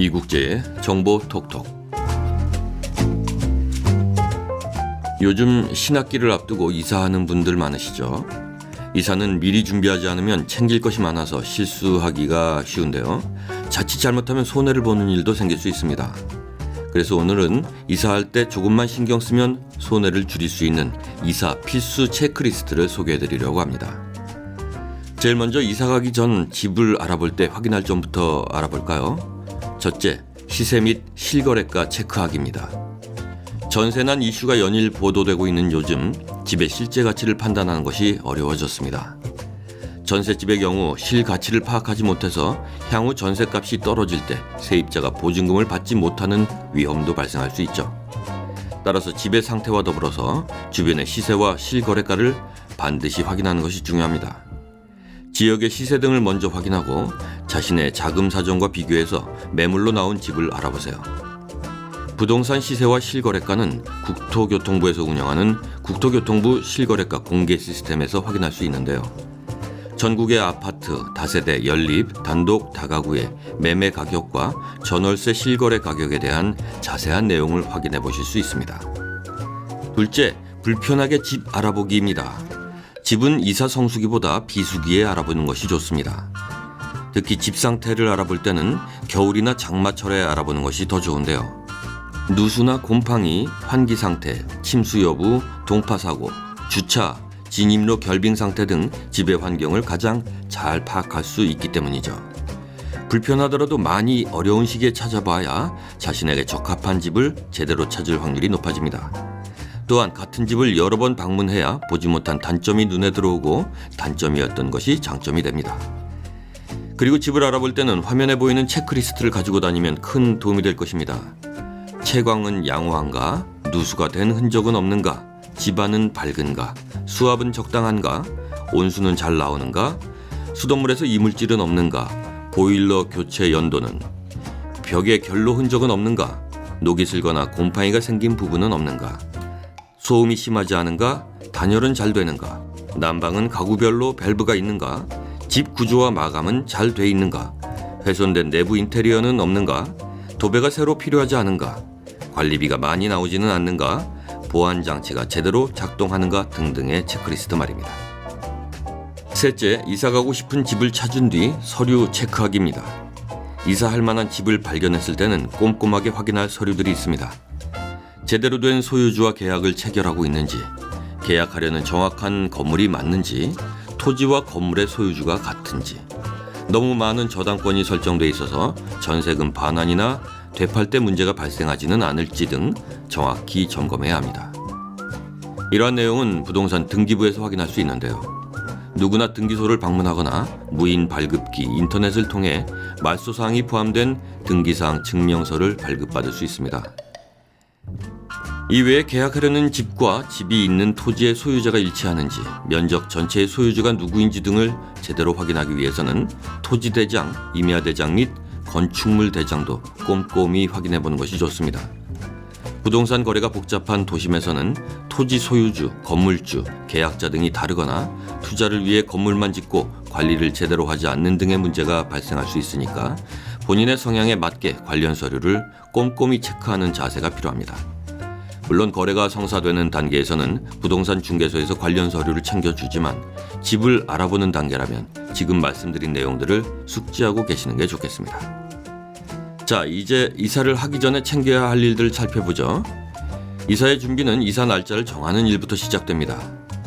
이국제의 정보 톡톡. 요즘 신학기를 앞두고 이사하는 분들 많으시죠? 이사는 미리 준비하지 않으면 챙길 것이 많아서 실수하기가 쉬운데요. 자칫 잘못하면 손해를 보는 일도 생길 수 있습니다. 그래서 오늘은 이사할 때 조금만 신경 쓰면 손해를 줄일 수 있는 이사 필수 체크리스트를 소개해드리려고 합니다. 제일 먼저 이사 가기 전 집을 알아볼 때 확인할 점부터 알아볼까요? 첫째, 시세 및 실거래가 체크하기입니다. 전세난 이슈가 연일 보도되고 있는 요즘 집의 실제 가치를 판단하는 것이 어려워졌습니다. 전셋집의 경우 실가치를 파악하지 못해서 향후 전셋값이 떨어질 때 세입자가 보증금을 받지 못하는 위험도 발생할 수 있죠. 따라서 집의 상태와 더불어서 주변의 시세와 실거래가를 반드시 확인하는 것이 중요합니다. 지역의 시세 등을 먼저 확인하고 자신의 자금 사정과 비교해서 매물로 나온 집을 알아보세요. 부동산 시세와 실거래가는 국토교통부에서 운영하는 국토교통부 실거래가 공개 시스템에서 확인할 수 있는데요. 전국의 아파트, 다세대, 연립, 단독, 다가구의 매매 가격과 전월세 실거래 가격에 대한 자세한 내용을 확인해 보실 수 있습니다. 둘째, 불편하게 집 알아보기입니다. 집은 이사 성수기보다 비수기에 알아보는 것이 좋습니다. 특히 집 상태를 알아볼 때는 겨울이나 장마철에 알아보는 것이 더 좋은데요. 누수나 곰팡이, 환기 상태, 침수 여부, 동파 사고, 주차, 진입로 결빙 상태 등 집의 환경을 가장 잘 파악할 수 있기 때문이죠. 불편하더라도 많이 어려운 시기에 찾아봐야 자신에게 적합한 집을 제대로 찾을 확률이 높아집니다. 또한 같은 집을 여러 번 방문해야 보지 못한 단점이 눈에 들어오고 단점이었던 것이 장점이 됩니다. 그리고 집을 알아볼 때는 화면에 보이는 체크리스트를 가지고 다니면 큰 도움이 될 것입니다. 채광은 양호한가, 누수가 된 흔적은 없는가, 집안은 밝은가, 수압은 적당한가, 온수는 잘 나오는가, 수돗물에서 이물질은 없는가, 보일러 교체 연도는, 벽에 결로 흔적은 없는가, 녹이 슬거나 곰팡이가 생긴 부분은 없는가, 소음이 심하지 않은가, 단열은 잘 되는가, 난방은 가구별로 밸브가 있는가, 집 구조와 마감은 잘 돼 있는가, 훼손된 내부 인테리어는 없는가, 도배가 새로 필요하지 않은가, 관리비가 많이 나오지는 않는가, 보안 장치가 제대로 작동하는가 등등의 체크리스트 말입니다. 셋째, 이사 가고 싶은 집을 찾은 뒤 서류 체크하기입니다. 이사할 만한 집을 발견했을 때는 꼼꼼하게 확인할 서류들이 있습니다. 제대로 된 소유주와 계약을 체결하고 있는지, 계약하려는 정확한 건물이 맞는지, 토지와 건물의 소유주가 같은지, 너무 많은 저당권이 설정돼 있어서 전세금 반환이나 되팔 때 문제가 발생하지는 않을지 등 정확히 점검해야 합니다. 이러한 내용은 부동산 등기부에서 확인할 수 있는데요. 누구나 등기소를 방문하거나 무인 발급기, 인터넷을 통해 말소사항이 포함된 등기사항 증명서를 발급받을 수 있습니다. 이외에 계약하려는 집과 집이 있는 토지의 소유자가 일치하는지, 면적 전체의 소유주가 누구인지 등을 제대로 확인하기 위해서는 토지대장, 임야대장 및 건축물 대장도 꼼꼼히 확인해보는 것이 좋습니다. 부동산 거래가 복잡한 도심에서는 토지 소유주, 건물주, 계약자 등이 다르거나 투자를 위해 건물만 짓고 관리를 제대로 하지 않는 등의 문제가 발생할 수 있으니까 본인의 성향에 맞게 관련 서류를 꼼꼼히 체크하는 자세가 필요합니다. 물론 거래가 성사되는 단계에서는 부동산 중개소에서 관련 서류를 챙겨주지만 집을 알아보는 단계라면 지금 말씀드린 내용들을 숙지하고 계시는 게 좋겠습니다. 자, 이제 이사를 하기 전에 챙겨야 할 일들을 살펴보죠. 이사의 준비는 이사 날짜를 정하는 일부터 시작됩니다.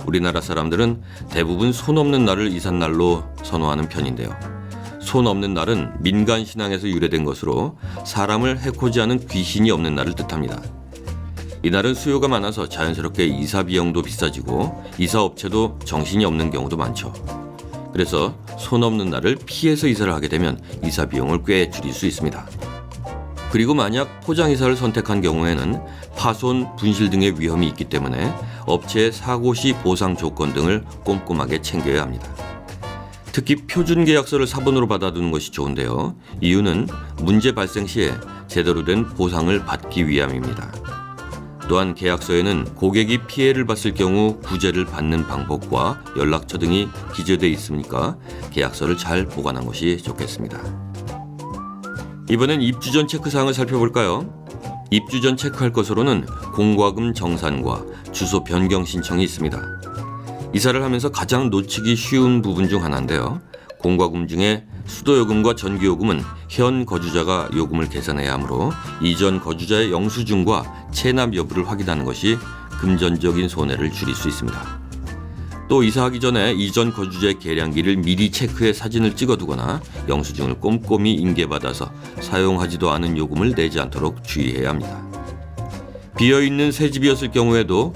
우리나라 사람들은 대부분 손 없는 날을 이삿날로 선호하는 편인데요. 손 없는 날은 민간 신앙에서 유래된 것으로 사람을 해코지 하는 귀신이 없는 날을 뜻합니다. 이날은 수요가 많아서 자연스럽게 이사 비용도 비싸지고 이사 업체도 정신이 없는 경우도 많죠. 그래서 손 없는 날을 피해서 이사를 하게 되면 이사 비용을 꽤 줄일 수 있습니다. 그리고 만약 포장 이사를 선택한 경우에는 파손, 분실 등의 위험이 있기 때문에 업체의 사고 시 보상 조건 등을 꼼꼼하게 챙겨야 합니다. 특히 표준 계약서를 사본으로 받아두는 것이 좋은데요. 이유는 문제 발생 시에 제대로 된 보상을 받기 위함입니다. 또한 계약서에는 고객이 피해를 봤을 경우 구제를 받는 방법과 연락처 등이 기재되어 있으니까 계약서를 잘 보관한 것이 좋겠습니다. 이번엔 입주 전 체크 사항을 살펴볼까요? 입주 전 체크할 것으로는 공과금 정산과 주소 변경 신청이 있습니다. 이사를 하면서 가장 놓치기 쉬운 부분 중 하나인데요. 공과금 중에 수도요금과 전기요금은 현 거주자가 요금을 계산해야 하므로 이전 거주자의 영수증과 체납 여부를 확인하는 것이 금전적인 손해를 줄일 수 있습니다. 또 이사하기 전에 이전 거주자의 계량기를 미리 체크해 사진을 찍어두거나 영수증을 꼼꼼히 인계받아서 사용하지도 않은 요금을 내지 않도록 주의해야 합니다. 비어있는 새 집이었을 경우에도